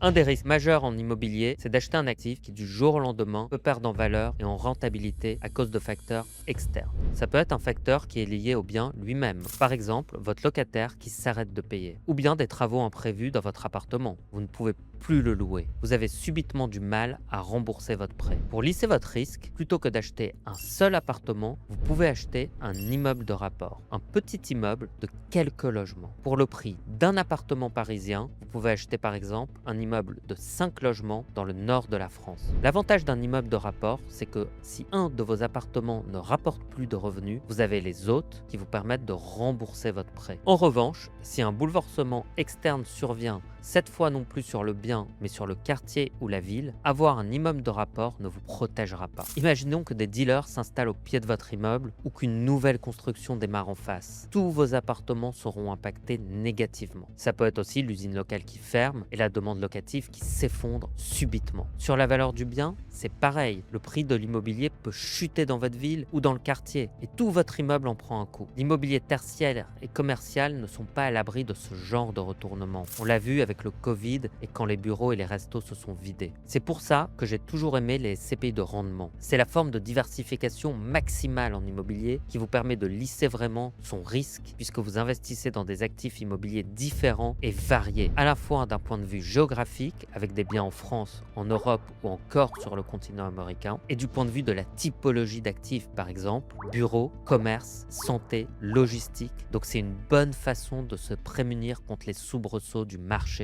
Un des risques majeurs en immobilier, c'est d'acheter un actif qui du jour au lendemain peut perdre en valeur et en rentabilité à cause de facteurs externes. Ça peut être un facteur qui est lié au bien lui-même. Par exemple, votre locataire qui s'arrête de payer. Ou bien des travaux imprévus dans votre appartement. Vous ne pouvez plus le louer. Vous avez subitement du mal à rembourser votre prêt. Pour lisser votre risque, plutôt que d'acheter un seul appartement, vous pouvez acheter un immeuble de rapport. Un petit immeuble de quelques logements. Pour le prix d'un appartement parisien, vous pouvez acheter par exemple un immeuble de 5 logements dans le nord de la France. L'avantage d'un immeuble de rapport, c'est que si un de vos appartements ne rapporte plus de revenus, vous avez les autres qui vous permettent de rembourser votre prêt. En revanche, si un bouleversement externe survient, cette fois non plus sur le bien, mais sur le quartier ou la ville, avoir un immeuble de rapport ne vous protégera pas. Imaginons que des dealers s'installent au pied de votre immeuble ou qu'une nouvelle construction démarre en face. Tous vos appartements seront impactés négativement. Ça peut être aussi l'usine locale qui ferme et la demande locative qui s'effondre subitement. Sur la valeur du bien, c'est pareil. Le prix de l'immobilier peut chuter dans votre ville ou dans le quartier et tout votre immeuble en prend un coup. L'immobilier tertiaire et commercial ne sont pas à l'abri de ce genre de retournement. On l'a vu avec le Covid et quand les bureaux et les restos se sont vidés. C'est pour ça que j'ai toujours aimé les CPI de rendement. C'est la forme de diversification maximale en immobilier qui vous permet de lisser vraiment son risque puisque vous investissez dans des actifs immobiliers différents et variés, à la fois d'un point de vue géographique avec des biens en France, en Europe ou encore sur le continent américain et du point de vue de la typologie d'actifs, par exemple bureau, commerce, santé, logistique. Donc c'est une bonne façon de se prémunir contre les soubresauts du marché